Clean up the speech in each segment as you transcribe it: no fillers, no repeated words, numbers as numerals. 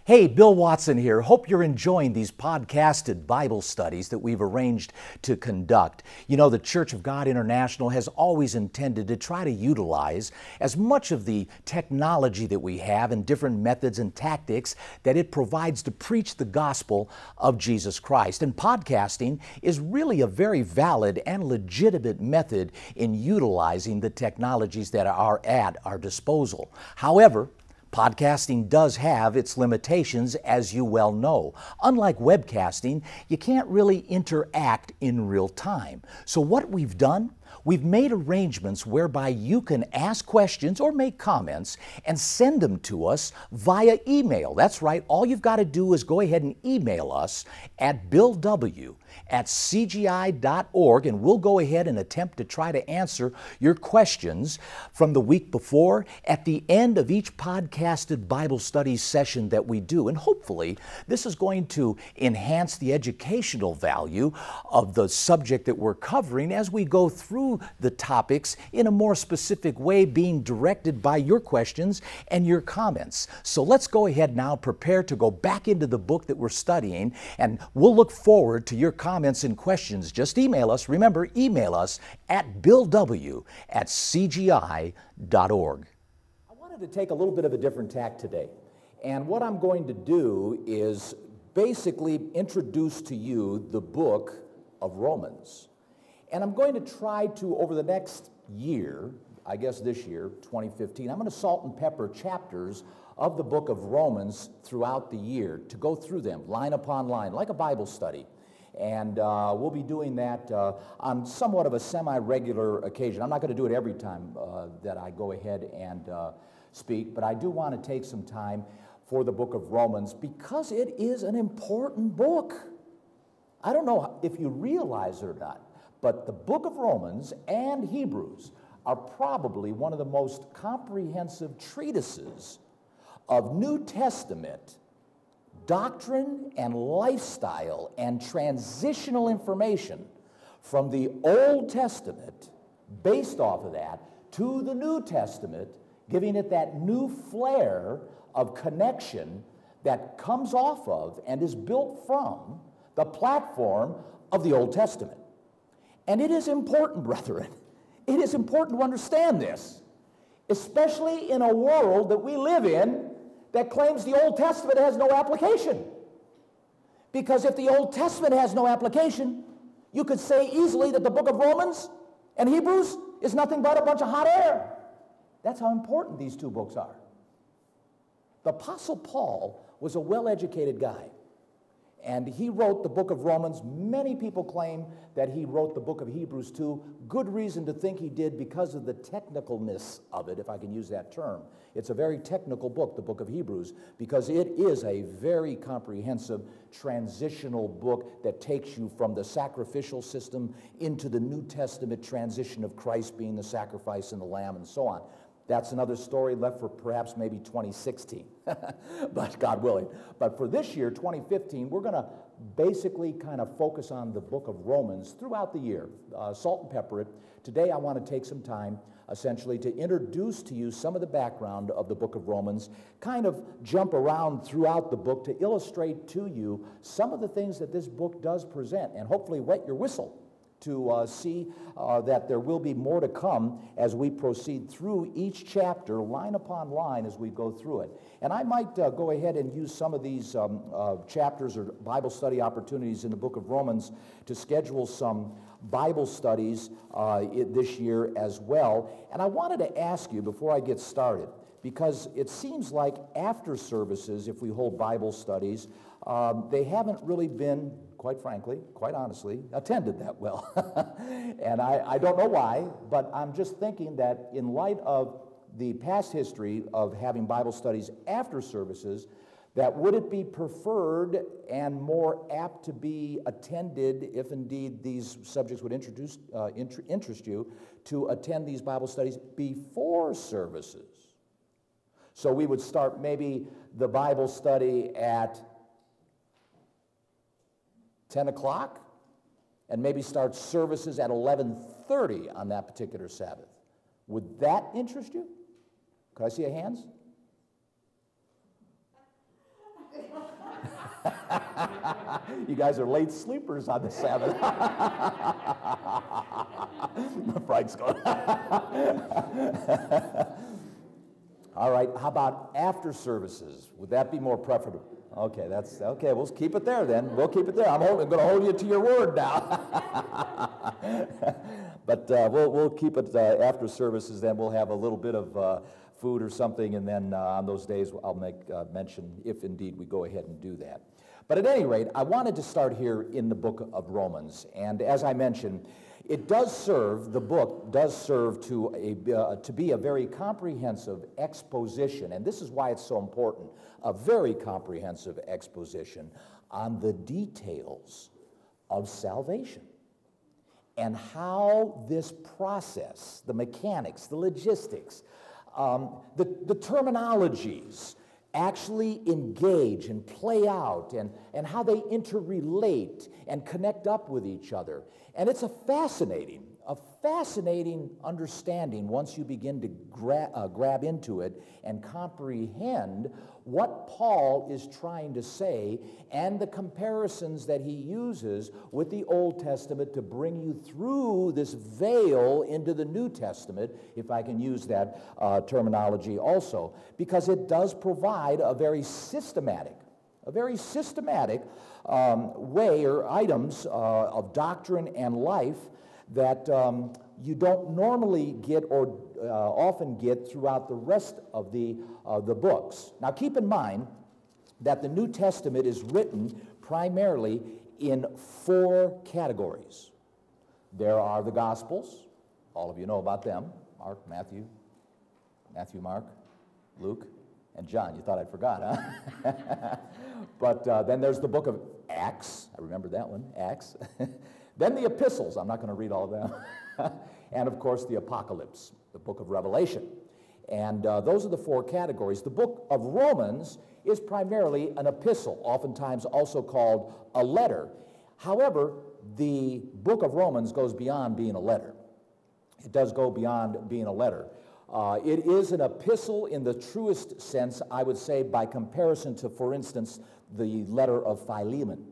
Hey, Bill Watson here. Hope you're enjoying these podcasted Bible studies that we've arranged to conduct. You know, the Church of God International has always intended to try to utilize as much of the technology that we have and different methods and tactics that it provides to preach the gospel of Jesus Christ. And podcasting is really a very valid and legitimate method in utilizing the technologies that are at our disposal. However, podcasting does have its limitations, as you well know. Unlike webcasting, you can't really interact in real time. So what we've done, we've made arrangements whereby you can ask questions or make comments and send them to us via email. That's right, all you've got to do is go ahead and email us at billw@cgi.org, and we'll go ahead and attempt to try to answer your questions from the week before at the end of each podcasted Bible study session that we do. And hopefully this is going to enhance the educational value of the subject that we're covering as we go through the topics in a more specific way, being directed by your questions and your comments. So let's go ahead now, prepare to go back into the book that we're studying, and we'll look forward to your comments and questions. Just email us. Remember, email us at billw@cgi.org. I wanted to take a little bit of a different tack today. And what I'm going to do is basically introduce to you the book of Romans. And I'm going to try to, over the next year, I guess this year, 2015, I'm going to salt and pepper chapters of the book of Romans throughout the year to go through them line upon line, like a Bible study. And we'll be doing that on somewhat of a semi-regular occasion. I'm not going to do it every time that I go ahead and speak, but I do want to take some time for the book of Romans because it is an important book. I don't know if you realize it or not, but the book of Romans and Hebrews are probably one of the most comprehensive treatises of New Testament doctrine and lifestyle and transitional information from the Old Testament, based off of that, to the New Testament, giving it that new flair of connection that comes off of and is built from the platform of the Old Testament. And it is important, brethren, it is important to understand this, especially in a world that we live in that claims the Old Testament has no application. Because if the Old Testament has no application, you could say easily that the book of Romans and Hebrews is nothing but a bunch of hot air. That's how important these two books are. The Apostle Paul was a well-educated guy, and he wrote the book of Romans. Many people claim that he wrote the book of Hebrews too. Good reason to think he did because of the technicalness of it, if I can use that term. It's a very technical book, the book of Hebrews, because it is a very comprehensive transitional book that takes you from the sacrificial system into the New Testament transition of Christ being the sacrifice and the Lamb and so on. That's another story left for perhaps maybe 2016, but God willing. But for this year, 2015, we're going to basically kind of focus on the book of Romans throughout the year, salt and pepper it. Today, I want to take some time, essentially, to introduce to you some of the background of the book of Romans, kind of jump around throughout the book to illustrate to you some of the things that this book does present, and hopefully wet your whistle to see that there will be more to come as we proceed through each chapter, line upon line, as we go through it. And I might go ahead and use some of these chapters or Bible study opportunities in the book of Romans to schedule some Bible studies this year as well. And I wanted to ask you before I get started, because it seems like after services, if we hold Bible studies, they haven't really been, quite frankly, quite honestly, attended that well. And I don't know why, but I'm just thinking that in light of the past history of having Bible studies after services, that would it be preferred and more apt to be attended, if indeed these subjects would interest you, to attend these Bible studies before services? So we would start maybe the Bible study at 10 o'clock, and maybe start services at 11:30 on that particular Sabbath. Would that interest you? Could I see a hands? You guys are late sleepers on the Sabbath. Frank's going. All right, how about after services? Would that be more preferable? Okay, that's okay. We'll keep it there then. We'll keep it there. I'm going to hold you to your word now. But we'll keep it after services. Then we'll have a little bit of food or something, and then on those days I'll make mention if indeed we go ahead and do that. But at any rate, I wanted to start here in the book of Romans, and as I mentioned, it does serve, the book does serve to be a very comprehensive exposition, and this is why it's so important, a very comprehensive exposition on the details of salvation and how this process, the mechanics, the logistics, the terminologies actually engage and play out and how they interrelate and connect up with each other. And it's a fascinating understanding once you begin to grab into it and comprehend what Paul is trying to say and the comparisons that he uses with the Old Testament to bring you through this veil into the New Testament, if I can use that terminology also, because it does provide a very systematic way or items of doctrine and life that you don't normally get or often get throughout the rest of the books. Now keep in mind that the New Testament is written primarily in 4 categories. There are the Gospels. All of you know about them. Mark, Matthew, Mark, Luke, and John. You thought I forgot, huh? But then there's the book of Acts. I remember that one, Acts. Then the epistles. I'm not going to read all of them. And, of course, the Apocalypse, the book of Revelation. And those are the 4 categories. The book of Romans is primarily an epistle, oftentimes also called a letter. However, the book of Romans goes beyond being a letter. It does go beyond being a letter. It is an epistle in the truest sense, I would say, by comparison to, for instance, the letter of Philemon.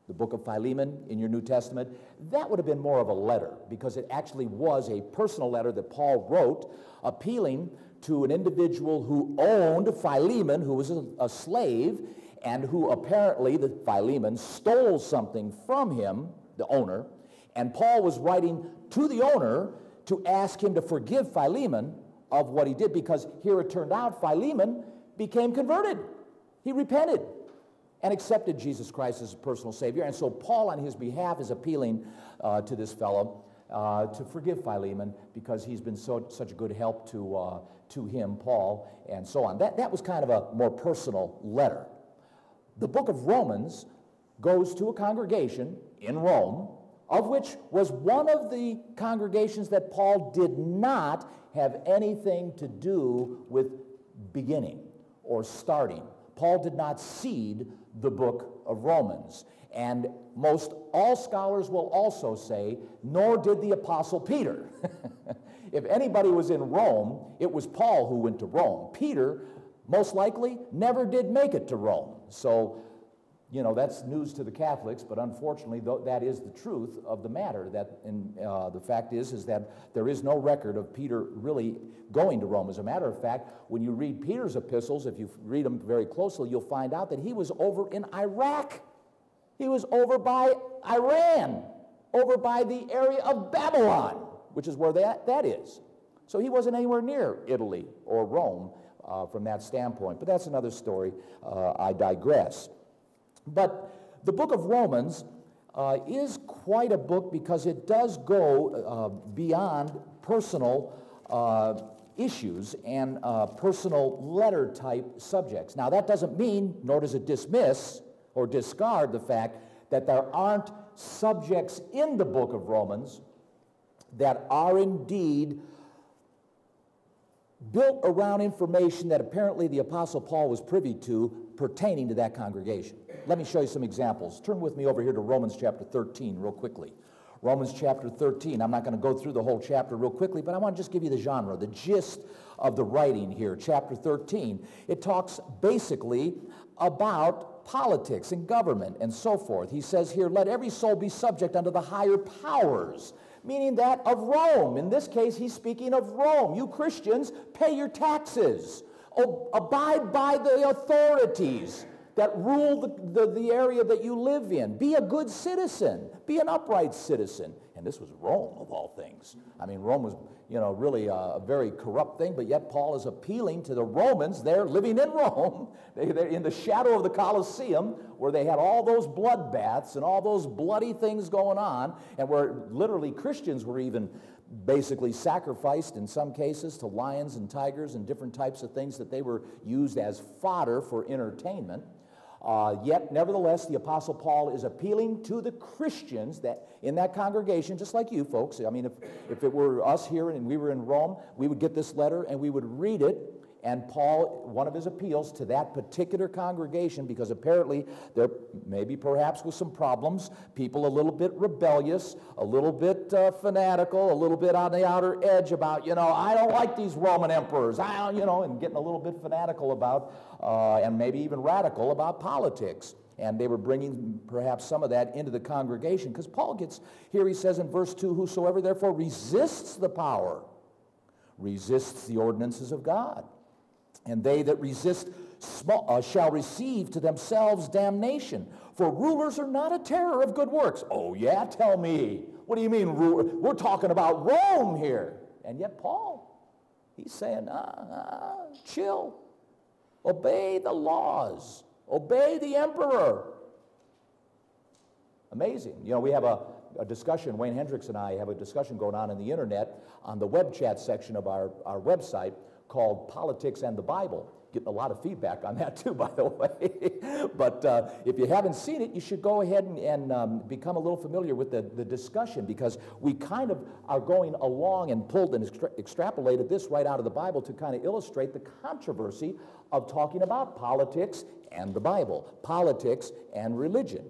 The book of Philemon in your New Testament, that would have been more of a letter because it actually was a personal letter that Paul wrote appealing to an individual who owned Philemon, who was a slave, and who apparently, the Philemon, stole something from him, the owner, and Paul was writing to the owner to ask him to forgive Philemon of what he did, because here it turned out Philemon became converted. He repented and accepted Jesus Christ as a personal Savior. And so Paul, on his behalf, is appealing to this fellow to forgive Philemon because he's been such a good help to him, Paul, and so on. That was kind of a more personal letter. The book of Romans goes to a congregation in Rome, of which was one of the congregations that Paul did not have anything to do with beginning or starting. Paul did not seed the book of Romans. And most all scholars will also say, nor did the Apostle Peter. If anybody was in Rome, it was Paul who went to Rome. Peter, most likely, never did make it to Rome. So, you know, that's news to the Catholics, but unfortunately, that is the truth of the matter. The fact is that there is no record of Peter really going to Rome. As a matter of fact, when you read Peter's epistles, if you read them very closely, you'll find out that he was over in Iraq. He was over by Iran, over by the area of Babylon, which is where that is. So he wasn't anywhere near Italy or Rome from that standpoint. But that's another story. I digress. But the book of Romans is quite a book because it does go beyond personal issues and personal letter-type subjects. Now, that doesn't mean, nor does it dismiss or discard the fact that there aren't subjects in the book of Romans that are indeed built around information that apparently the Apostle Paul was privy to pertaining to that congregation. Let me show you some examples. Turn with me over here to Romans chapter 13 real quickly. Romans chapter 13. I'm not going to go through the whole chapter real quickly, but I want to just give you the genre, the gist of the writing here. Chapter 13. It talks basically about politics and government and so forth. He says here, let every soul be subject unto the higher powers, meaning that of Rome. In this case, he's speaking of Rome. You Christians, pay your taxes. Abide by the authorities that rule the area that you live in. Be a good citizen. Be an upright citizen. And this was Rome, of all things. I mean, Rome was, really a very corrupt thing, but yet Paul is appealing to the Romans. They're living in Rome. They're in the shadow of the Colosseum, where they had all those bloodbaths and all those bloody things going on, and where literally Christians were even basically sacrificed in some cases to lions and tigers and different types of things that they were used as fodder for entertainment. Yet, nevertheless, the Apostle Paul is appealing to the Christians that in that congregation, just like you folks. I mean, if it were us here and we were in Rome, we would get this letter and we would read it. And Paul, one of his appeals to that particular congregation, because apparently there maybe perhaps was some problems, people a little bit rebellious, a little bit fanatical, a little bit on the outer edge about, I don't like these Roman emperors, and getting a little bit fanatical about, and maybe even radical about politics. And they were bringing perhaps some of that into the congregation, because Paul gets, here he says in verse 2, whosoever therefore resists the power, resists the ordinances of God. And they that resist shall receive to themselves damnation. For rulers are not a terror of good works. Oh yeah, tell me. What do you mean ruler? We're talking about Rome here. And yet Paul, he's saying, chill. Obey the laws. Obey the emperor. Amazing. We have a discussion, Wayne Hendricks and I have a discussion going on the internet on the web chat section of our website called Politics and the Bible. Getting a lot of feedback on that too, by the way. But if you haven't seen it, you should go ahead and become a little familiar with the discussion, because we kind of are going along and pulled and extrapolated this right out of the Bible to kind of illustrate the controversy of talking about politics and the Bible, politics and religion,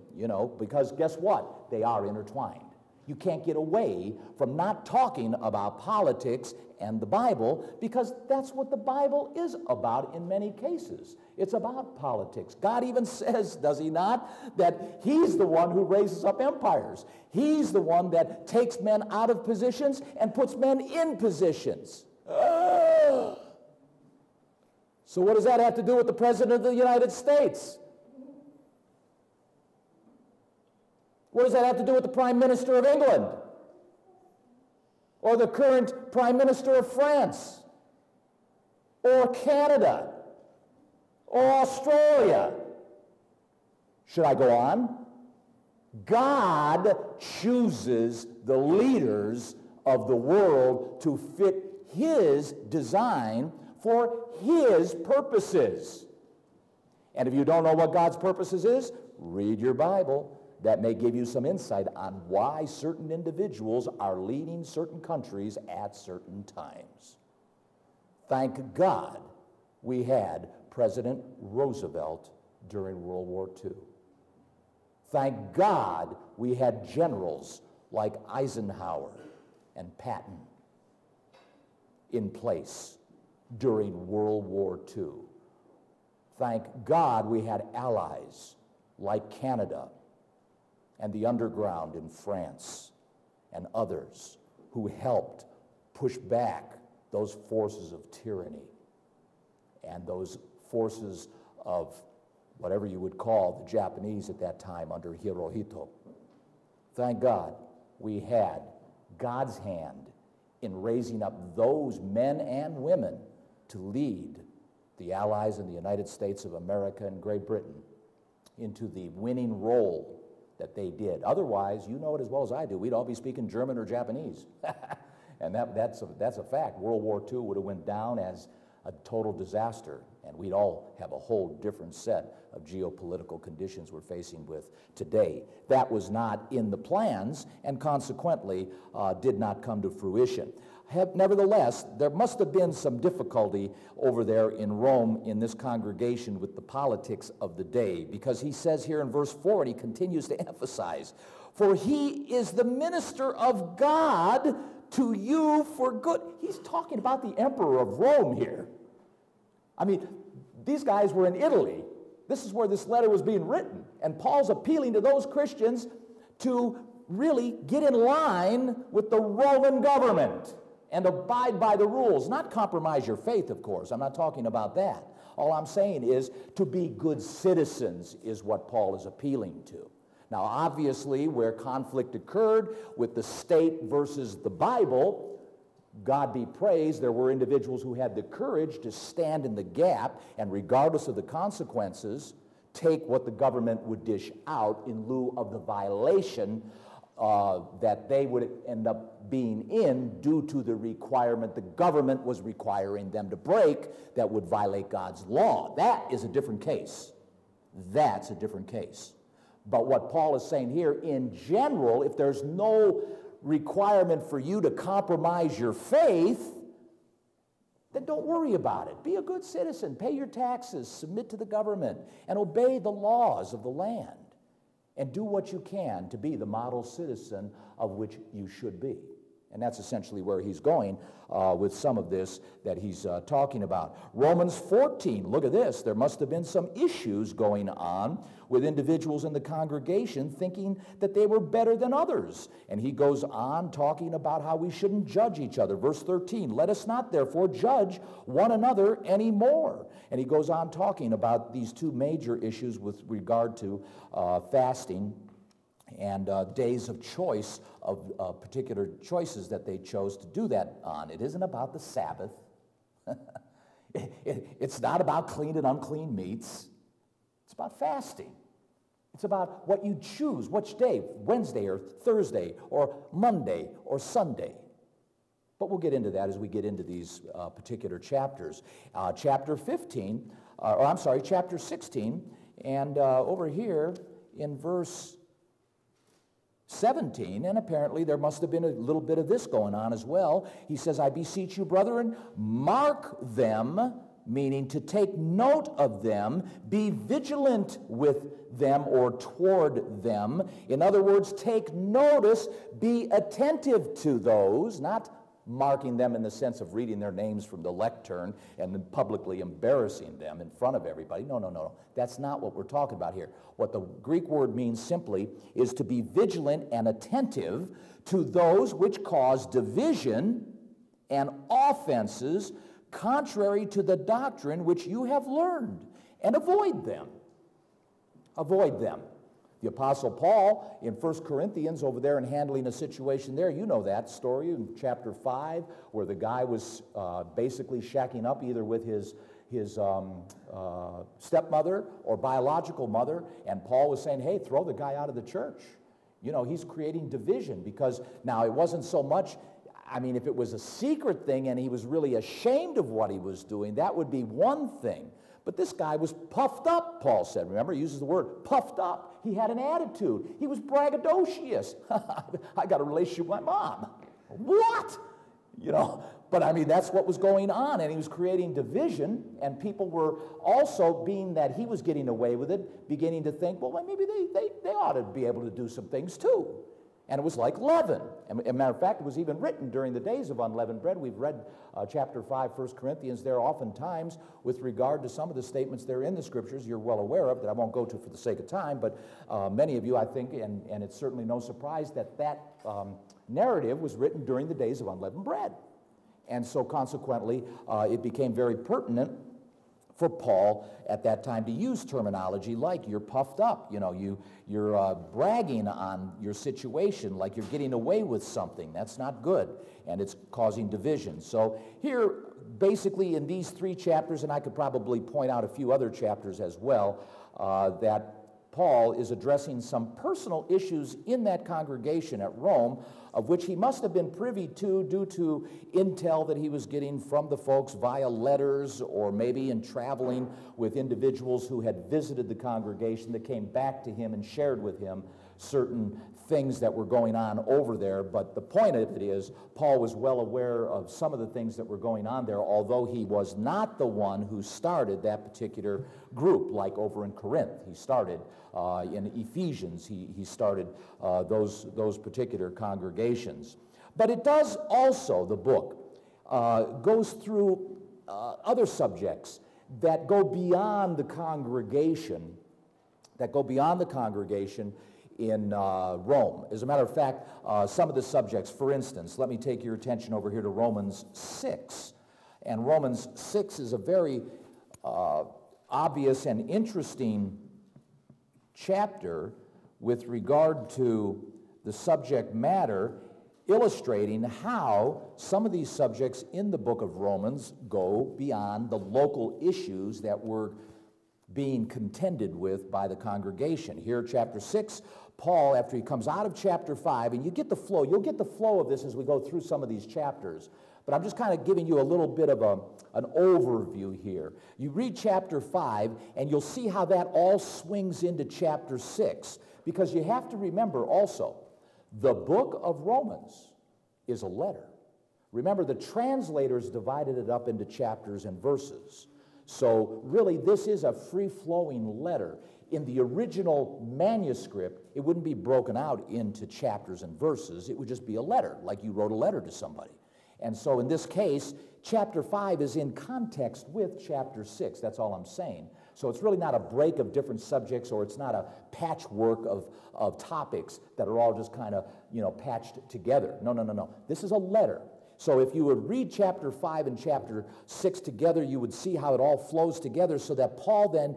because guess what? They are intertwined. You can't get away from not talking about politics and the Bible, because that's what the Bible is about in many cases. It's about politics. God even says, does he not, that he's the one who raises up empires. He's the one that takes men out of positions and puts men in positions. So what does that have to do with the President of the United States? What does that have to do with the Prime Minister of England? Or the current Prime Minister of France? Or Canada? Or Australia? Should I go on? God chooses the leaders of the world to fit his design for his purposes. And if you don't know what God's purposes is, read your Bible. That may give you some insight on why certain individuals are leading certain countries at certain times. Thank God we had President Roosevelt during World War II. Thank God we had generals like Eisenhower and Patton in place during World War II. Thank God we had allies like Canada and the underground in France and others who helped push back those forces of tyranny and those forces of whatever you would call the Japanese at that time under Hirohito. Thank God we had God's hand in raising up those men and women to lead the Allies in the United States of America and Great Britain into the winning role that they did. Otherwise, you know it as well as I do, we'd all be speaking German or Japanese. And that's a fact. World War II would have went down as a total disaster, and we'd all have a whole different set of geopolitical conditions we're facing with today. That was not in the plans, and consequently did not come to fruition. Nevertheless, there must have been some difficulty over there in Rome in this congregation with the politics of the day, because he says here in verse 4, and he continues to emphasize, for he is the minister of God to you for good. He's talking about the emperor of Rome here. I mean, these guys were in Italy, This is where this letter was being written. And Paul's appealing to those Christians to really get in line with the Roman government and abide by the rules. Not compromise your faith, of course. I'm not talking about that. All I'm saying is to be good citizens is what Paul is appealing to. Now, obviously, where conflict occurred with the state versus the Bible, God be praised, there were individuals who had the courage to stand in the gap and, regardless of the consequences, take what the government would dish out in lieu of the violation that they would end up being in due to the requirement the government was requiring them to break that would violate God's law. That is a different case. That's a different case. But what Paul is saying here, in general, if there's no requirement for you to compromise your faith, then don't worry about it. Be a good citizen. Pay your taxes. Submit to the government. And obey the laws of the land. And do what you can to be the model citizen of which you should be. And that's essentially where he's going with some of this that he's talking about. Romans 14, look at this. There must have been some issues going on with individuals in the congregation thinking that they were better than others. And he goes on talking about how we shouldn't judge each other. Verse 13, let us not therefore judge one another anymore. And he goes on talking about these two major issues with regard to fasting and days of choice of particular choices that they chose to do that on. It isn't about the Sabbath. It's not about clean and unclean meats. It's about fasting. It's about what you choose, which day, Wednesday or Thursday or Monday or Sunday. But we'll get into that as we get into these particular chapters. Chapter 16, and over here in verse 17, and apparently there must have been a little bit of this going on as well. He says, I beseech you, brethren, mark them, meaning to take note of them, be vigilant with them or toward them. In other words, take notice, be attentive to those, not marking them in the sense of reading their names from the lectern and then publicly embarrassing them in front of everybody. No. That's not what we're talking about here. What the Greek word means simply is to be vigilant and attentive to those which cause division and offenses contrary to the doctrine which you have learned, and avoid them. Avoid them. The Apostle Paul in 1 Corinthians over there and handling a situation there, you know that story in chapter 5 where the guy was basically shacking up either with his stepmother or biological mother, and Paul was saying, hey, throw the guy out of the church. You know, he's creating division because now it wasn't so much, I mean, if it was a secret thing and he was really ashamed of what he was doing, that would be one thing. But this guy was puffed up, Paul said. Remember, he uses the word puffed up. He had an attitude. He was braggadocious. I got a relationship with my mom. What? You know, but I mean, that's what was going on. And he was creating division, and people were also, being that he was getting away with it, beginning to think, well, maybe they ought to be able to do some things too. And it was like leaven. And as a matter of fact, it was even written during the days of unleavened bread. We've read chapter 5, 1 Corinthians there oftentimes with regard to some of the statements there in the Scriptures you're well aware of that I won't go to for the sake of time, but many of you, I think, and it's certainly no surprise that narrative was written during the days of unleavened bread. And so consequently, it became very pertinent for Paul at that time to use terminology like you're puffed up, you know, you're bragging on your situation, like you're getting away with something. That's not good, and it's causing division. So here, basically in these 3 chapters, and I could probably point out a few other chapters as well, that Paul is addressing some personal issues in that congregation at Rome, of which he must have been privy to due to intel that he was getting from the folks via letters or maybe in traveling with individuals who had visited the congregation that came back to him and shared with him certain things that were going on over there. But the point of it is, Paul was well aware of some of the things that were going on there, although he was not the one who started that particular group, like over in Corinth. He started in Ephesians, he started those particular congregations. But it does also, the book, goes through other subjects that go beyond the congregation, in Rome. As a matter of fact, some of the subjects, for instance, let me take your attention over here to Romans 6. And Romans 6 is a very obvious and interesting chapter with regard to the subject matter, illustrating how some of these subjects in the book of Romans go beyond the local issues that were being contended with by the congregation. Here, chapter 6, Paul, after he comes out of chapter 5, and you'll get the flow of this as we go through some of these chapters, but I'm just kind of giving you a little bit of an overview here. You read chapter 5, and you'll see how that all swings into chapter 6, because you have to remember also, the book of Romans is a letter. Remember, the translators divided it up into chapters and verses. So really, this is a free-flowing letter. In the original manuscript, it wouldn't be broken out into chapters and verses. It would just be a letter, like you wrote a letter to somebody. And so in this case, chapter 5 is in context with chapter 6. That's all I'm saying. So it's really not a break of different subjects, or it's not a patchwork of topics that are all just kind of, patched together. No. This is a letter. So if you would read chapter 5 and chapter 6 together, you would see how it all flows together, so that Paul then,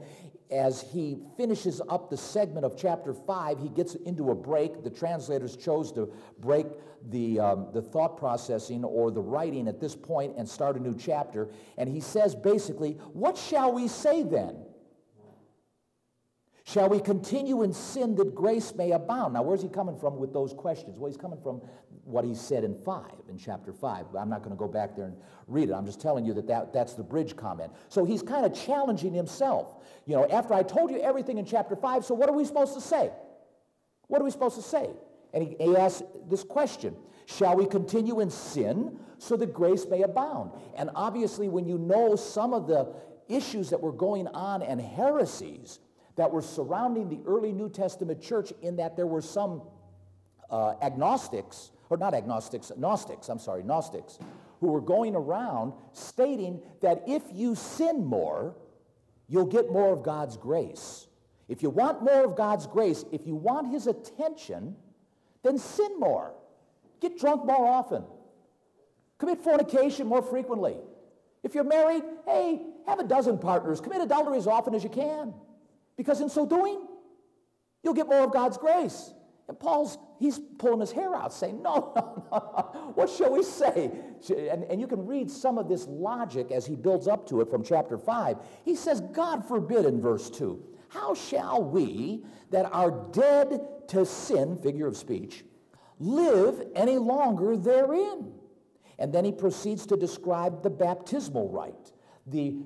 as he finishes up the segment of chapter 5, he gets into a break. The translators chose to break the thought processing or the writing at this point and start a new chapter. And he says basically, what shall we say then? Shall we continue in sin that grace may abound? Now, where's he coming from with those questions? Well, he's coming from what he said in chapter 5. I'm not going to go back there and read it. I'm just telling you that's the bridge comment. So he's kind of challenging himself. After I told you everything in chapter 5, so what are we supposed to say? What are we supposed to say? And he asks this question, shall we continue in sin so that grace may abound? And obviously, when you know some of the issues that were going on and heresies that were surrounding the early New Testament church, in that there were some Gnostics, who were going around stating that if you sin more, you'll get more of God's grace. If you want more of God's grace, if you want his attention, then sin more. Get drunk more often. Commit fornication more frequently. If you're married, hey, have a dozen partners. Commit adultery as often as you can. Because in so doing, you'll get more of God's grace. And he's pulling his hair out saying, no. What shall we say? And you can read some of this logic as he builds up to it from chapter 5. He says, God forbid in verse 2, how shall we that are dead to sin, figure of speech, live any longer therein? And then he proceeds to describe the baptismal rite, the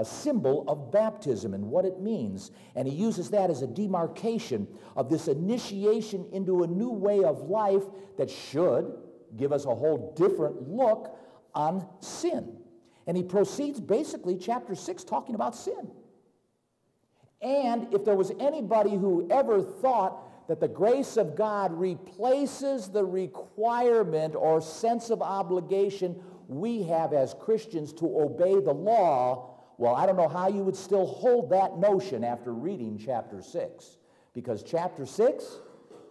symbol of baptism and what it means. And he uses that as a demarcation of this initiation into a new way of life that should give us a whole different look on sin. And he proceeds basically chapter 6 talking about sin. And if there was anybody who ever thought that the grace of God replaces the requirement or sense of obligation we have as Christians to obey the law, well, I don't know how you would still hold that notion after reading chapter 6. Because chapter 6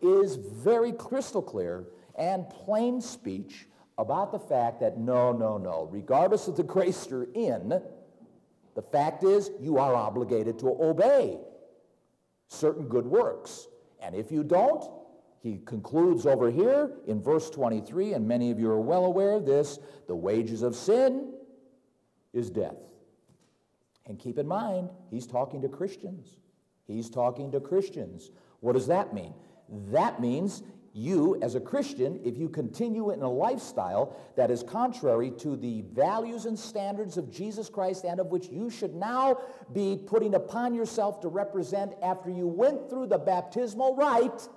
is very crystal clear and plain speech about the fact that no, regardless of the grace you're in, the fact is you are obligated to obey certain good works. And if you don't, he concludes over here in verse 23, and many of you are well aware of this, the wages of sin is death. And keep in mind, he's talking to Christians. He's talking to Christians. What does that mean? That means you, as a Christian, if you continue in a lifestyle that is contrary to the values and standards of Jesus Christ, and of which you should now be putting upon yourself to represent after you went through the baptismal rite,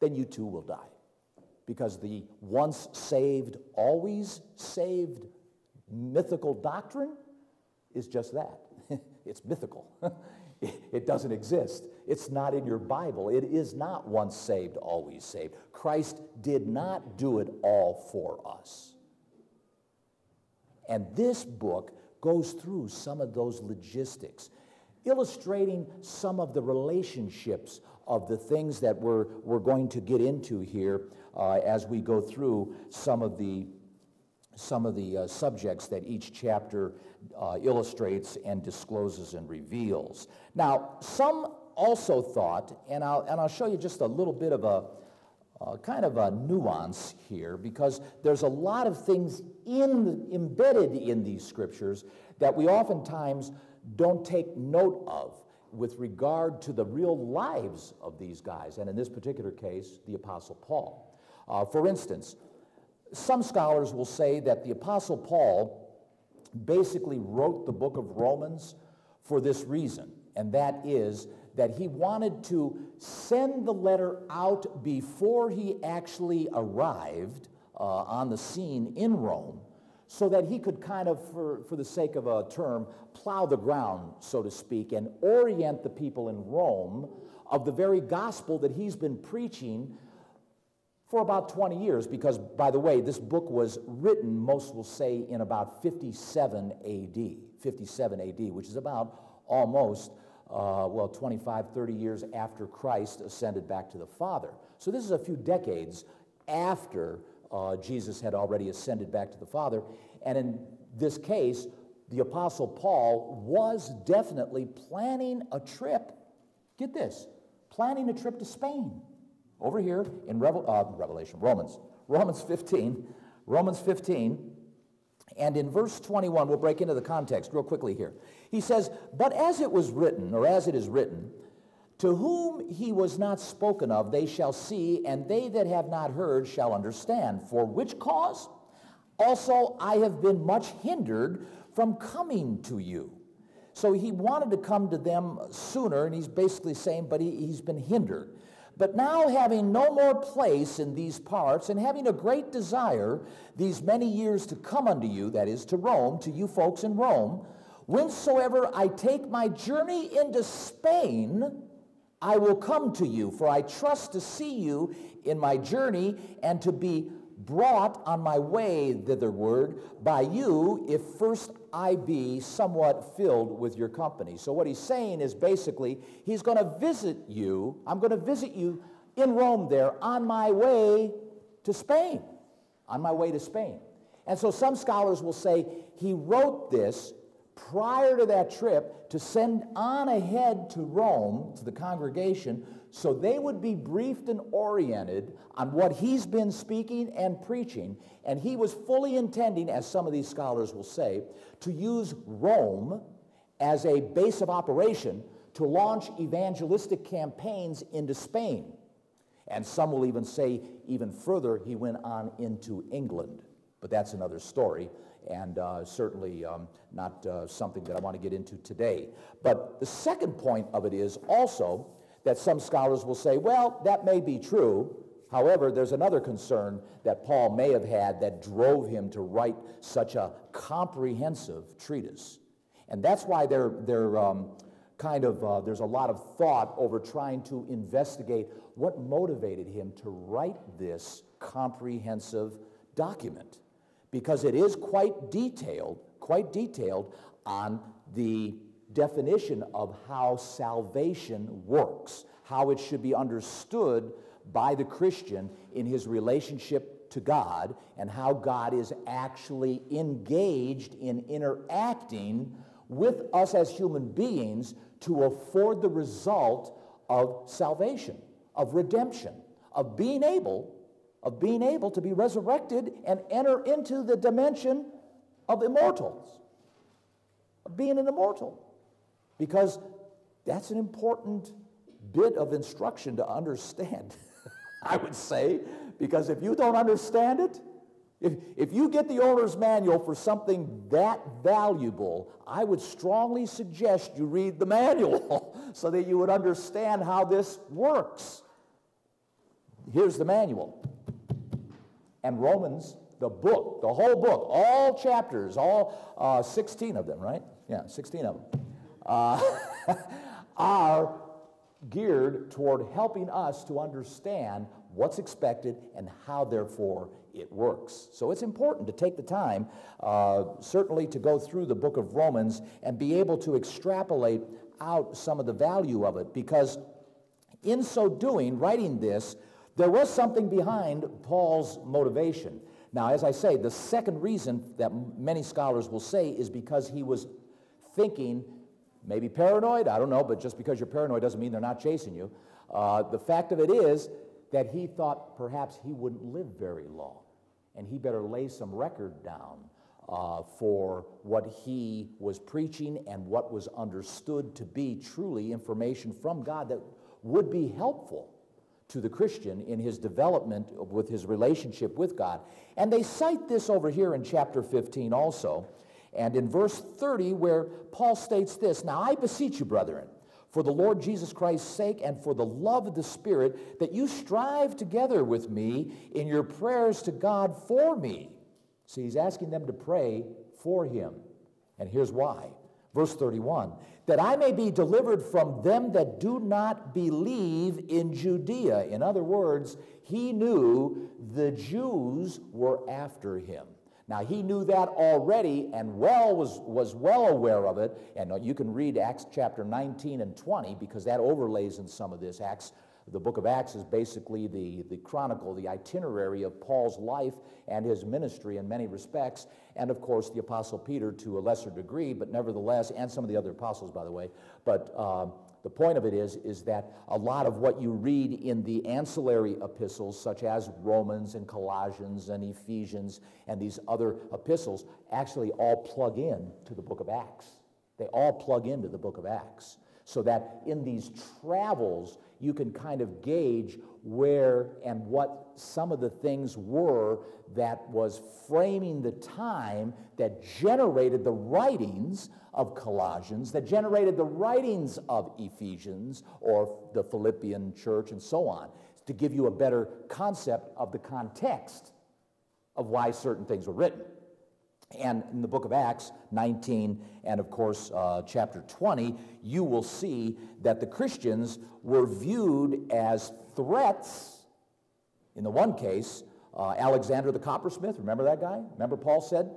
then you too will die. Because the once saved, always saved mythical doctrine is just that. It's mythical. It doesn't exist. It's not in your Bible. It is not once saved, always saved. Christ did not do it all for us. And this book goes through some of those logistics, illustrating some of the relationships of the things that we're going to get into here as we go through some of the subjects that each chapter illustrates and discloses and reveals. Now, some also thought, and I'll show you just a little bit of a kind of a nuance here, because there's a lot of things embedded in these scriptures that we oftentimes don't take note of with regard to the real lives of these guys, and in this particular case, the Apostle Paul. For instance, some scholars will say that the Apostle Paul basically wrote the book of Romans for this reason, and that is that he wanted to send the letter out before he actually arrived on the scene in Rome, so that he could kind of, for the sake of a term, plow the ground, so to speak, and orient the people in Rome of the very gospel that he's been preaching for about 20 years, because, by the way, this book was written, most will say, in about 57 AD, which is about almost 25, 30 years after Christ ascended back to the Father. So this is a few decades after Jesus had already ascended back to the Father. And in this case, the Apostle Paul was definitely planning a trip, get this, planning a trip to Spain. Over here in Romans 15, and in verse 21, we'll break into the context real quickly here. He says, "But as it was written, or as it is written, to whom he was not spoken of, they shall see, and they that have not heard shall understand. For which cause also I have been much hindered from coming to you." So he wanted to come to them sooner, and he's basically saying, but he's been hindered. "But now, having no more place in these parts, and having a great desire these many years to come unto you," that is, to Rome, to you folks in Rome, "whensoever I take my journey into Spain, I will come to you, for I trust to see you in my journey, and to be brought on my way thitherward by you, if first I be somewhat filled with your company." So what he's saying is basically, he's going to visit you, I'm going to visit you in Rome there on my way to Spain, And so some scholars will say he wrote this prior to that trip to send on ahead to Rome, to the congregation, so they would be briefed and oriented on what he's been speaking and preaching. And he was fully intending, as some of these scholars will say, to use Rome as a base of operation to launch evangelistic campaigns into Spain. And some will even say, even further, he went on into England. But that's another story, and certainly not something that I want to get into today. But the second point of it is also that some scholars will say, well, that may be true. However, there's another concern that Paul may have had that drove him to write such a comprehensive treatise. And that's why there's a lot of thought over trying to investigate what motivated him to write this comprehensive document. Because it is quite detailed on the definition of how salvation works, how it should be understood by the Christian in his relationship to God, and how God is actually engaged in interacting with us as human beings to afford the result of salvation, of redemption, of being able to be resurrected and enter into the dimension of immortals, of being an immortal. Because that's an important bit of instruction to understand, I would say, because if you don't understand it, if you get the owner's manual for something that valuable, I would strongly suggest you read the manual so that you would understand how this works. Here's the manual. And Romans, the book, the whole book, all chapters, all 16 of them, right? Yeah, 16 of them, are geared toward helping us to understand what's expected, and how, therefore, it works. So it's important to take the time, certainly to go through the book of Romans and be able to extrapolate out some of the value of it, because in so doing, writing this, there was something behind Paul's motivation. Now, as I say, the second reason that many scholars will say is because he was thinking, maybe paranoid, I don't know, but just because you're paranoid doesn't mean they're not chasing you. The fact of it is that he thought perhaps he wouldn't live very long, and he better lay some record down for what he was preaching and what was understood to be truly information from God that would be helpful to the Christian in his development with his relationship with God. And they cite this over here in chapter 15 also, and in verse 30, where Paul states this, "Now I beseech you, brethren, for the Lord Jesus Christ's sake and for the love of the Spirit, that you strive together with me in your prayers to God for me." See, he's asking them to pray for him. And here's why. Verse 31, "That I may be delivered from them that do not believe in Judea." In other words, he knew the Jews were after him. Now, he knew that already and was well aware of it. And you can read Acts chapter 19 and 20 because that overlays in some of this. The book of Acts is basically the chronicle, the itinerary of Paul's life and his ministry in many respects. And, of course, the Apostle Peter to a lesser degree, but nevertheless, and some of the other apostles, by the way. But the point of it is that a lot of what you read in the ancillary epistles, such as Romans and Colossians and Ephesians and these other epistles, actually all plug in to the book of Acts. They all plug into the book of Acts. So that in these travels, you can kind of gauge where and what some of the things were that was framing the time that generated the writings of Colossians, that generated the writings of Ephesians or the Philippian church and so on, to give you a better concept of the context of why certain things were written. And in the book of Acts 19 and, of course, chapter 20, you will see that the Christians were viewed as threats. In the one case, Alexander the coppersmith, remember that guy? Remember Paul said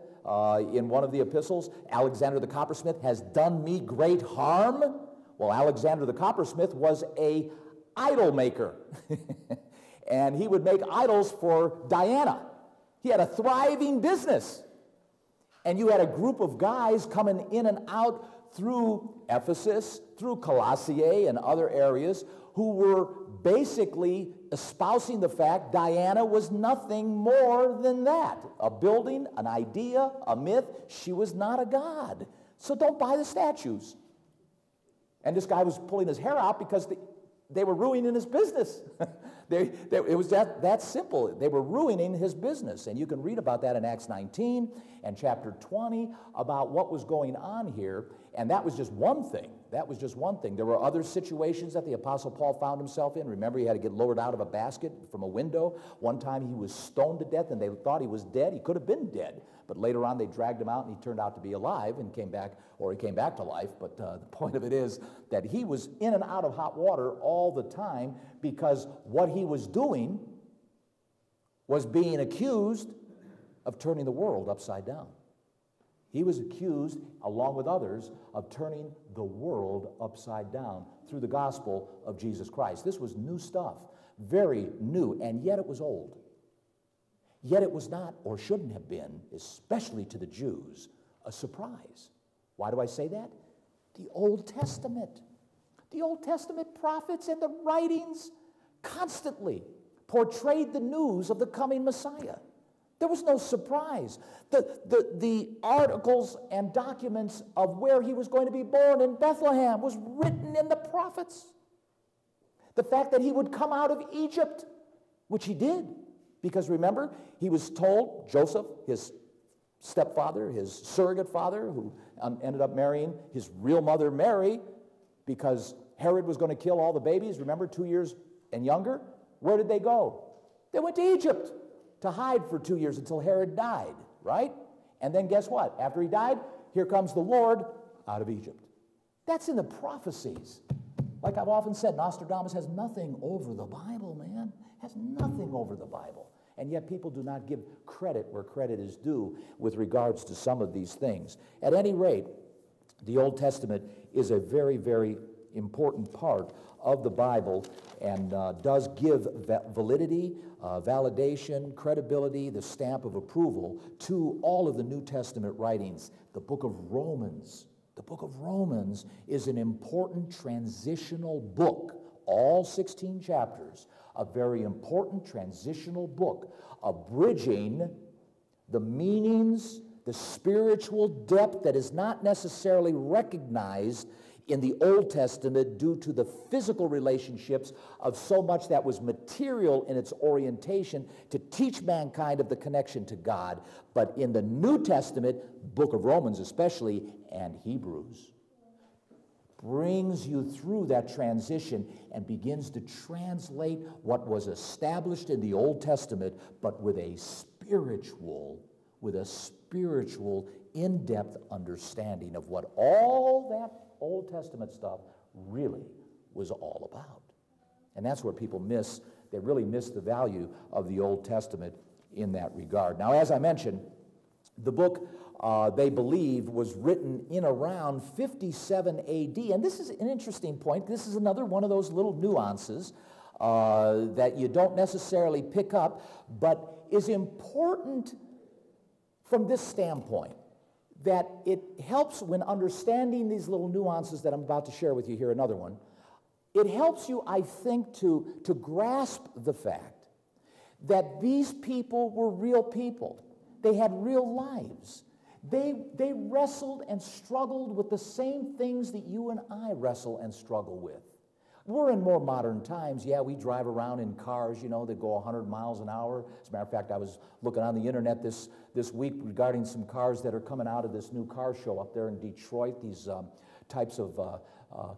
in one of the epistles, "Alexander the coppersmith has done me great harm." Well, Alexander the coppersmith was a idol maker. And he would make idols for Diana. He had a thriving business. And you had a group of guys coming in and out through Ephesus, through Colossae and other areas who were basically espousing the fact Diana was nothing more than that. A building, an idea, a myth. She was not a god. So don't buy the statues. And this guy was pulling his hair out because they were ruining his business. It was that simple. They were ruining his business. And you can read about that in Acts 19 and chapter 20 about what was going on here. And that was just one thing. That was just one thing. There were other situations that the Apostle Paul found himself in. Remember, he had to get lowered out of a basket from a window. One time he was stoned to death, and they thought he was dead. He could have been dead. But later on, they dragged him out, and he turned out to be alive and came back to life. But the point of it is that he was in and out of hot water all the time because what he was doing was being accused of turning the world upside down. He was accused, along with others, of turning the world upside down through the gospel of Jesus Christ. This was new stuff, very new, and yet it was old. Yet it was not, or shouldn't have been, especially to the Jews, a surprise. Why do I say that? The Old Testament. The Old Testament prophets and the writings constantly portrayed the news of the coming Messiah. There was no surprise. The articles and documents of where he was going to be born in Bethlehem was written in the prophets. The fact that he would come out of Egypt, which he did, because remember, he was told, Joseph, his stepfather, his surrogate father, who ended up marrying his real mother, Mary, because Herod was going to kill all the babies, remember, 2 years and younger. Where did they go? They went to Egypt to hide for 2 years until Herod died, right? And then guess what? After he died, here comes the Lord out of Egypt. That's in the prophecies. Like I've often said, Nostradamus has nothing over the Bible, man. has nothing over the Bible. And yet people do not give credit where credit is due with regards to some of these things. At any rate, the Old Testament is a very, very important part of the Bible and does give validity, validation, credibility, the stamp of approval to all of the New Testament writings. The book of Romans. The book of Romans is an important transitional book, all 16 chapters, a very important transitional book, abridging the meanings, the spiritual depth that is not necessarily recognized in the Old Testament due to the physical relationships of so much that was material in its orientation to teach mankind of the connection to God. But in the New Testament, book of Romans especially, and Hebrews, brings you through that transition and begins to translate what was established in the Old Testament, but with a spiritual, in-depth understanding of what all that Old Testament stuff really was all about. And that's where people miss, they really miss the value of the Old Testament in that regard. Now, as I mentioned, the book, they believe, was written in around 57 A.D. And this is an interesting point. This is another one of those little nuances that you don't necessarily pick up, but is important from this standpoint, that it helps when understanding these little nuances that I'm about to share with you here, another one. It helps you, I think, to grasp the fact that these people were real people. They had real lives. They wrestled and struggled with the same things that you and I wrestle and struggle with. We're in more modern times. Yeah, we drive around in cars, you know, that go 100 miles an hour. As a matter of fact, I was looking on the internet this week regarding some cars that are coming out of this new car show up there in Detroit, these types of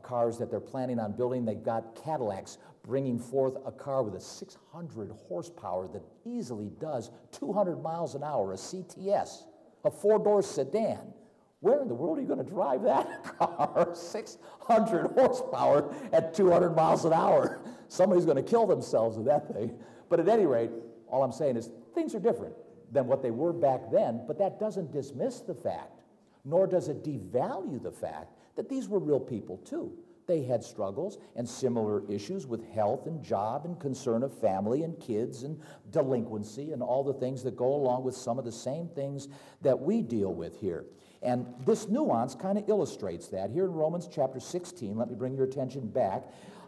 cars that they're planning on building. They've got Cadillacs bringing forth a car with a 600 horsepower that easily does 200 miles an hour, a CTS, a four-door sedan. Where in the world are you going to drive that car? 600 horsepower at 200 miles an hour. Somebody's going to kill themselves with that thing. But at any rate, all I'm saying is things are different than what they were back then, but that doesn't dismiss the fact, nor does it devalue the fact that these were real people too. They had struggles and similar issues with health and job and concern of family and kids and delinquency and all the things that go along with some of the same things that we deal with here. And this nuance kind of illustrates that. Here in Romans chapter 16, let me bring your attention back.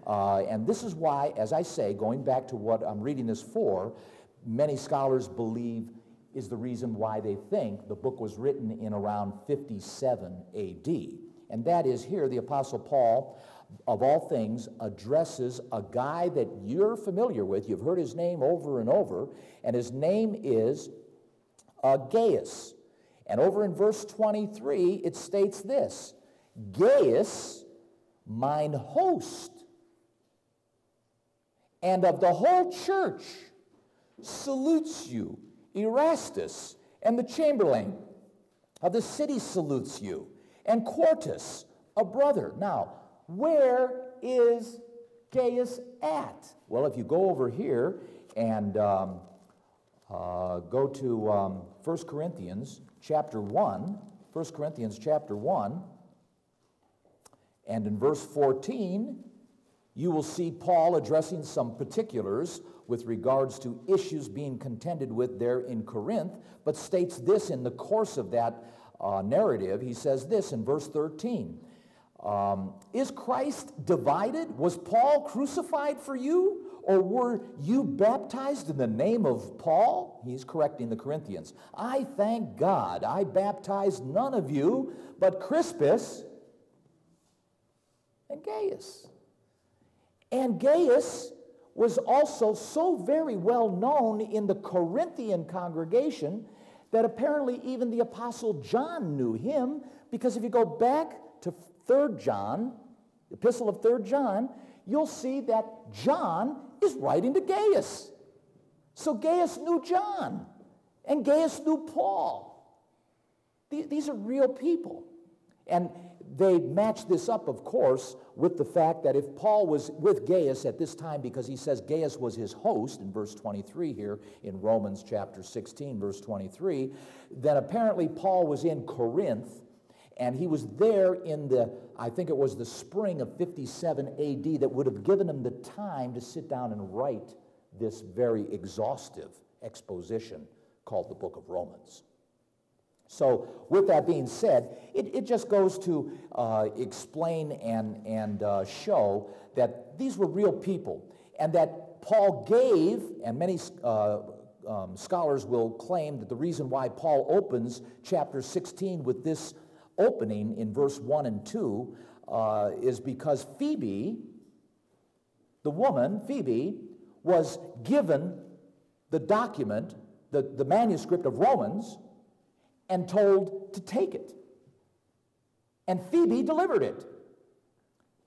And this is why, as I say, going back to what I'm reading this for, many scholars believe is the reason why they think the book was written in around 57 A.D. And that is here the Apostle Paul, of all things, addresses a guy that you're familiar with. You've heard his name over and over, and his name is Gaius. And over in verse 23, it states this: Gaius, mine host, and of the whole church, salutes you. Erastus and the chamberlain of the city salutes you, and Quartus, a brother. Now, where is Gaius at? Well, if you go over here and go to 1 Corinthians chapter 1, 1 Corinthians chapter 1, and in verse 14, you will see Paul addressing some particulars with regards to issues being contended with there in Corinth, but states this in the course of that narrative. He says this in verse 13. Is Christ divided? Was Paul crucified for you? Or were you baptized in the name of Paul? He's correcting the Corinthians. I thank God I baptized none of you but Crispus and Gaius. And Gaius was also so very well known in the Corinthian congregation that apparently even the Apostle John knew him, because if you go back to 3 John, the epistle of 3 John, you'll see that John is writing to Gaius. So Gaius knew John, and Gaius knew Paul. These are real people. And they match this up, of course, with the fact that if Paul was with Gaius at this time, because he says Gaius was his host in verse 23 here in Romans chapter 16, verse 23, then apparently Paul was in Corinth, and he was there in I think it was the spring of 57 AD, that would have given him the time to sit down and write this very exhaustive exposition called the book of Romans. So with that being said, it just goes to explain and show that these were real people, and that Paul gave, and many scholars will claim that the reason why Paul opens chapter 16 with this opening in verse 1 and 2 is because Phoebe, the woman, Phoebe, was given the document, the manuscript of Romans, and told to take it. And Phoebe delivered it.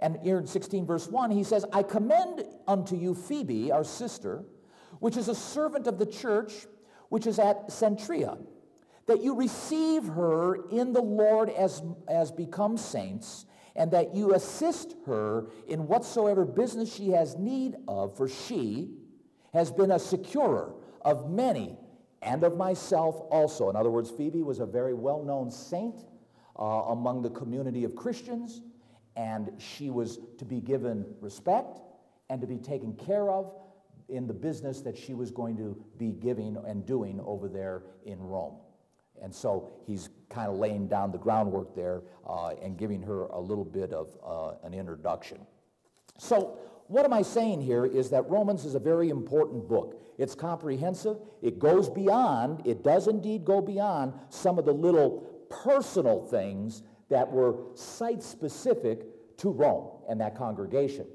And here in 16 verse 1, he says, I commend unto you Phoebe, our sister, which is a servant of the church, which is at Centria, that you receive her in the Lord as becomes saints, and that you assist her in whatsoever business she has need of, for she has been a securer of many, and of myself also. In other words, Phoebe was a very well-known saint among the community of Christians, and she was to be given respect and to be taken care of in the business that she was going to be giving and doing over there in Rome. And so he's kind of laying down the groundwork there and giving her a little bit of an introduction. So what am I saying here is that Romans is a very important book. It's comprehensive. It goes beyond, it does indeed go beyond some of the little personal things that were site-specific to Rome and that congregation.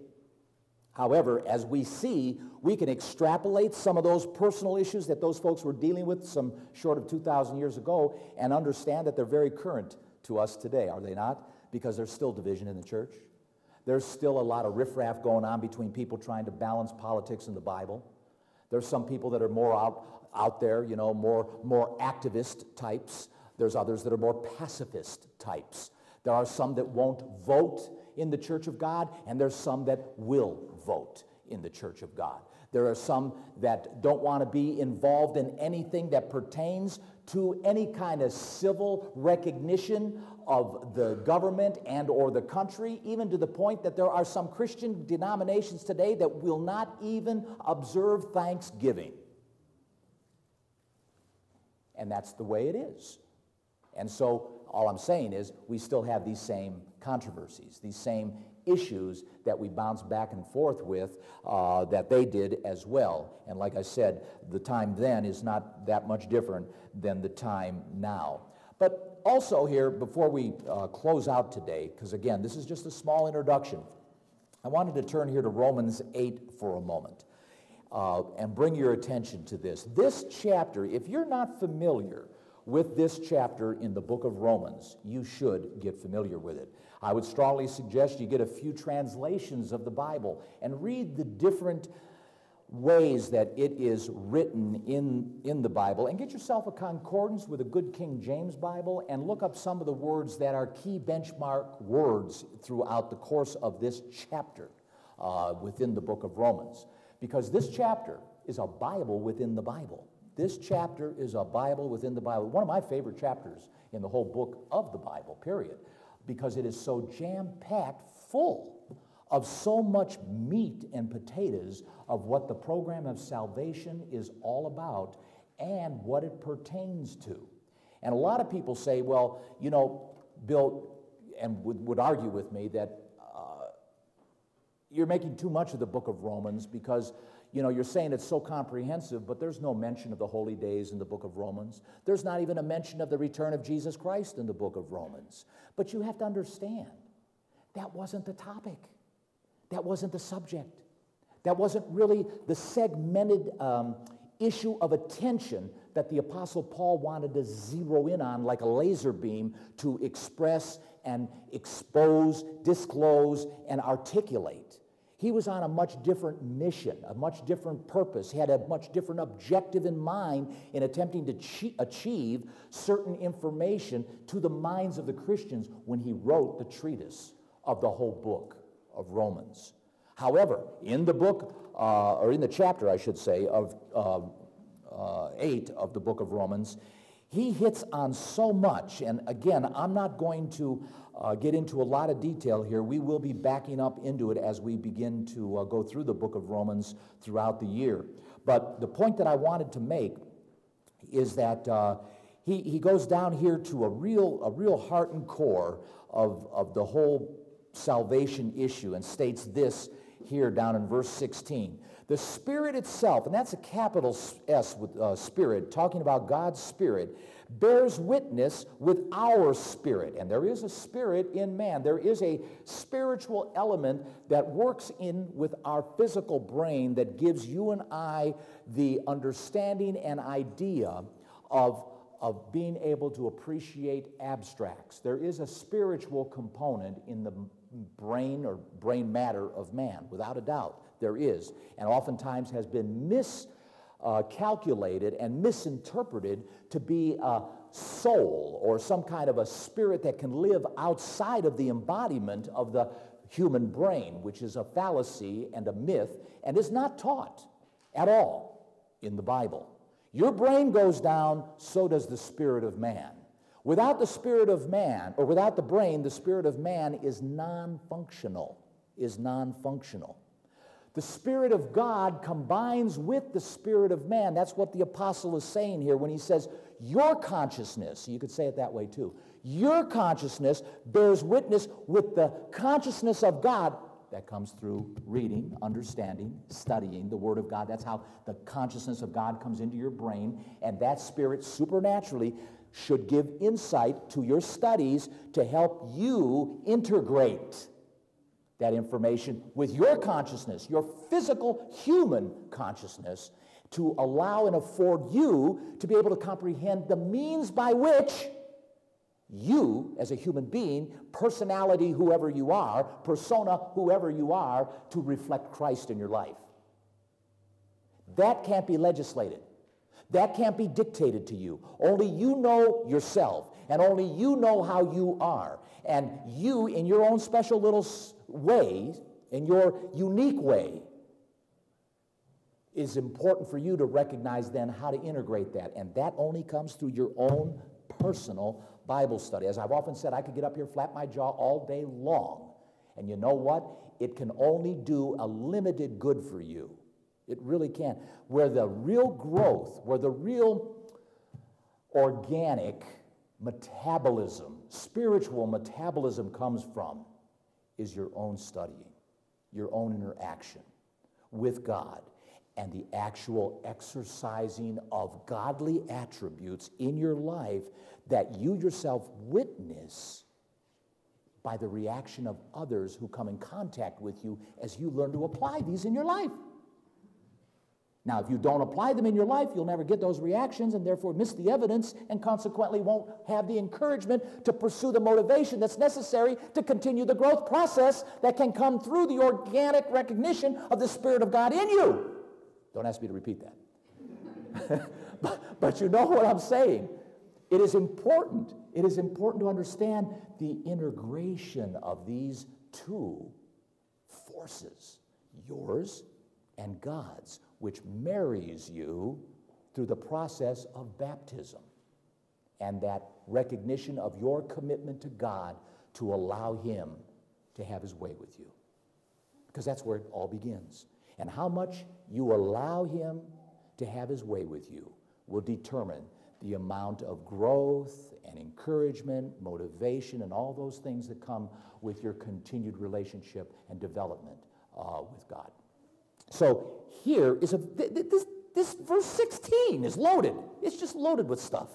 However, as we see, we can extrapolate some of those personal issues that those folks were dealing with some short of 2,000 years ago and understand that they're very current to us today, are they not? Because there's still division in the church. There's still a lot of riffraff going on between people trying to balance politics and the Bible. There's some people that are more out there, you know, more activist types. There's others that are more pacifist types. There are some that won't vote in the Church of God, and there's some that will vote in the Church of God. There are some that don't want to be involved in anything that pertains to any kind of civil recognition of the government and or the country, even to the point that there are some Christian denominations today that will not even observe Thanksgiving. And that's the way it is. And so all I'm saying is we still have these same controversies, these same issues that we bounce back and forth with that they did as well. And like I said, the time then is not that much different than the time now. But also here, before we close out today, because again, this is just a small introduction, I wanted to turn here to Romans 8 for a moment and bring your attention to this. This chapter, if you're not familiar with this chapter in the book of Romans, you should get familiar with it. I would strongly suggest you get a few translations of the Bible and read the different ways that it is written in the Bible, and get yourself a concordance with a good King James Bible and look up some of the words that are key benchmark words throughout the course of this chapter within the book of Romans. Because this chapter is a Bible within the Bible. This chapter is a Bible within the Bible. One of my favorite chapters in the whole book of the Bible, period, because it is so jam-packed full of so much meat and potatoes of what the program of salvation is all about and what it pertains to. And a lot of people say, well, you know, Bill, and would argue with me that you're making too much of the book of Romans because, you know, you're saying it's so comprehensive, but there's no mention of the holy days in the book of Romans. There's not even a mention of the return of Jesus Christ in the book of Romans. But you have to understand, that wasn't the topic. That wasn't the subject. That wasn't really the segmented issue of attention that the Apostle Paul wanted to zero in on like a laser beam to express and expose, disclose, and articulate. He was on a much different mission, a much different purpose. He had a much different objective in mind in attempting to achieve certain information to the minds of the Christians when he wrote the treatise of the whole book of Romans. However, in the book, or in the chapter, I should say, of 8 of the book of Romans, he hits on so much, and again, I'm not going to get into a lot of detail here. We will be backing up into it as we begin to go through the book of Romans throughout the year. But the point that I wanted to make is that he goes down here to a real heart and core of the whole salvation issue and states this here down in verse 16. The Spirit itself, and that's a capital S with Spirit, talking about God's Spirit, bears witness with our spirit. And there is a spirit in man. There is a spiritual element that works in with our physical brain that gives you and I the understanding and idea of being able to appreciate abstracts. There is a spiritual component in the brain or brain matter of man, without a doubt. There is, and oftentimes has been miscalculated and misinterpreted to be a soul or some kind of a spirit that can live outside of the embodiment of the human brain, which is a fallacy and a myth and is not taught at all in the Bible. Your brain goes down, so does the spirit of man. Without the spirit of man, or without the brain, the spirit of man is non-functional, The Spirit of God combines with the Spirit of man. That's what the apostle is saying here when he says, your consciousness, you could say it that way too, your consciousness bears witness with the consciousness of God. That comes through reading, understanding, studying the Word of God. That's how the consciousness of God comes into your brain, and that Spirit supernaturally should give insight to your studies to help you integrate that information with your consciousness, your physical human consciousness, to allow and afford you to be able to comprehend the means by which you, as a human being, personality, whoever you are, persona, whoever you are, to reflect Christ in your life. That can't be legislated. That can't be dictated to you. Only you know yourself, and only you know how you are. And you, in your own special little way, in your unique way, is important for you to recognize then how to integrate that. And that only comes through your own personal Bible study. As I've often said, I could get up here, flap my jaw all day long. And you know what? It can only do a limited good for you. It really can. Where the real growth, where the real organic metabolism, spiritual metabolism comes from, is your own studying, your own interaction with God, and the actual exercising of godly attributes in your life that you yourself witness by the reaction of others who come in contact with you as you learn to apply these in your life. Now, if you don't apply them in your life, you'll never get those reactions and therefore miss the evidence and consequently won't have the encouragement to pursue the motivation that's necessary to continue the growth process that can come through the organic recognition of the Spirit of God in you. Don't ask me to repeat that. but you know what I'm saying. It is important to understand the integration of these two forces, yours and God's, which marries you through the process of baptism and that recognition of your commitment to God to allow Him to have His way with you. Because that's where it all begins. And how much you allow Him to have His way with you will determine the amount of growth and encouragement, motivation, and all those things that come with your continued relationship and development with God. So here is this verse 16 is loaded. It's just loaded with stuff.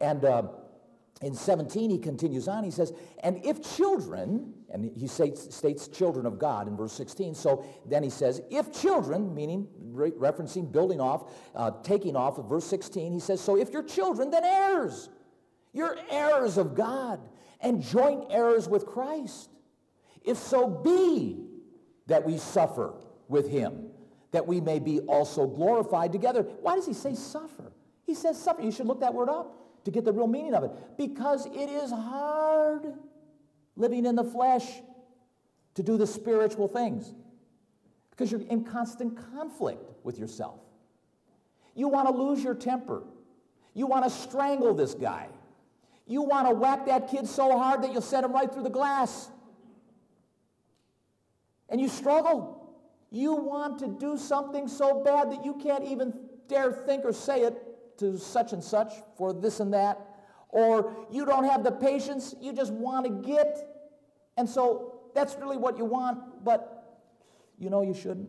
And in 17 he continues on. He says, and if children, and he states children of God in verse 16. So then he says, if children, meaning referencing, building off, taking off of verse 16, he says, so if you're children, then heirs. You're heirs of God and joint heirs with Christ. If so be that we suffer with him, that we may be also glorified together. Why does he say suffer? He says suffer. You should look that word up to get the real meaning of it. Because it is hard living in the flesh to do the spiritual things. Because you're in constant conflict with yourself. You want to lose your temper. You want to strangle this guy. You want to whack that kid so hard that you'll send him right through the glass. And you struggle. You want to do something so bad that you can't even dare think or say it to such and such for this and that. Or you don't have the patience, you just want to get. And so that's really what you want, but you know you shouldn't.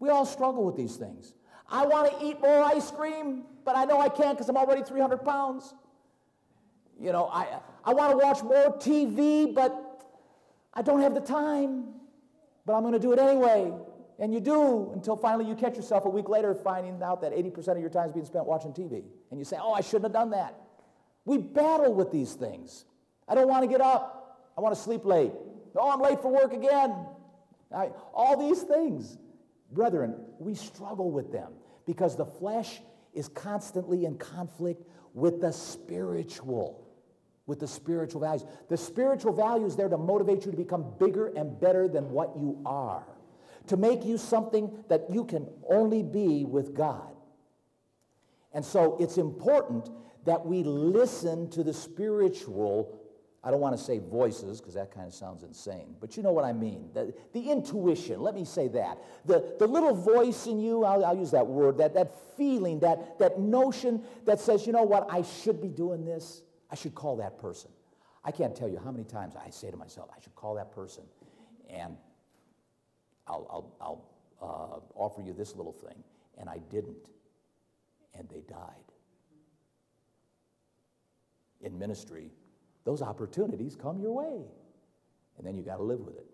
We all struggle with these things. I want to eat more ice cream, but I know I can't because I'm already 300 pounds. You know, I want to watch more TV, but I don't have the time. But I'm going to do it anyway. And you do, until finally you catch yourself a week later finding out that 80% of your time is being spent watching TV. And you say, oh, I shouldn't have done that. We battle with these things. I don't want to get up. I want to sleep late. Oh, I'm late for work again. All these things. Brethren, we struggle with them because the flesh is constantly in conflict with the spiritual values. The spiritual value is there to motivate you to become bigger and better than what you are, to make you something that you can only be with God. And so it's important that we listen to the spiritual, I don't want to say voices because that kind of sounds insane, but you know what I mean. The intuition, let me say that. The little voice in you, I'll use that word, that feeling, that notion that says, you know what, I should be doing this. I should call that person. I can't tell you how many times I say to myself, I should call that person, and I'll offer you this little thing, and I didn't, and they died. In ministry, those opportunities come your way, and then you got to live with it.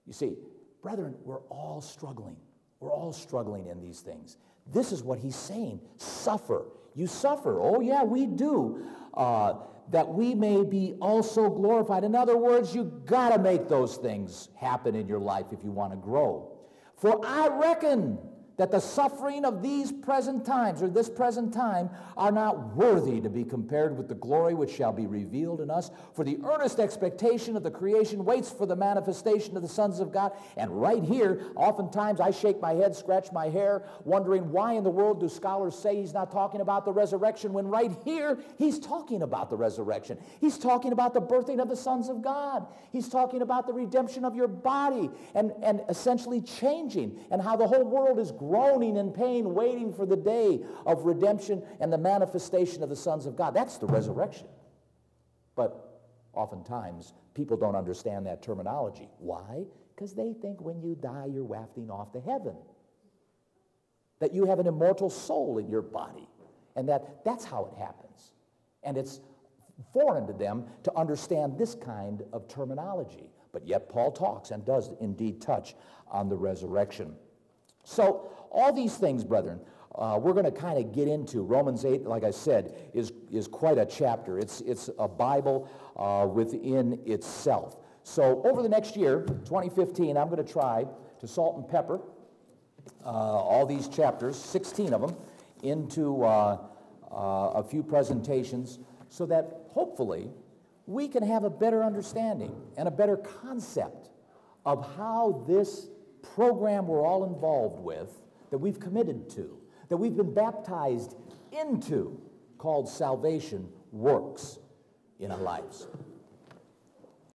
You see, brethren, we're all struggling. We're all struggling in these things. This is what he's saying. Suffer. You suffer. Oh, yeah, we do. That we may be also glorified. In other words, you got to make those things happen in your life if you want to grow. For I reckon that the suffering of these present times, or this present time, are not worthy to be compared with the glory which shall be revealed in us. For the earnest expectation of the creation waits for the manifestation of the sons of God. And right here, oftentimes I shake my head, scratch my hair, wondering why in the world do scholars say he's not talking about the resurrection, when right here he's talking about the resurrection. He's talking about the birthing of the sons of God. He's talking about the redemption of your body and essentially changing, and how the whole world is groaning in pain, waiting for the day of redemption and the manifestation of the sons of God. That's the resurrection. But oftentimes, people don't understand that terminology. Why? Because they think when you die, you're wafting off to heaven. That you have an immortal soul in your body. And that's how it happens. And it's foreign to them to understand this kind of terminology. But yet Paul talks and does indeed touch on the resurrection. So all these things, brethren, we're going to kind of get into. Romans 8, like I said, is quite a chapter. It's a Bible within itself. So over the next year, 2015, I'm going to try to salt and pepper all these chapters, 16 of them, into a few presentations so that hopefully we can have a better understanding and a better concept of how this program we're all involved with, that we've committed to, that we've been baptized into, called salvation, works in our lives.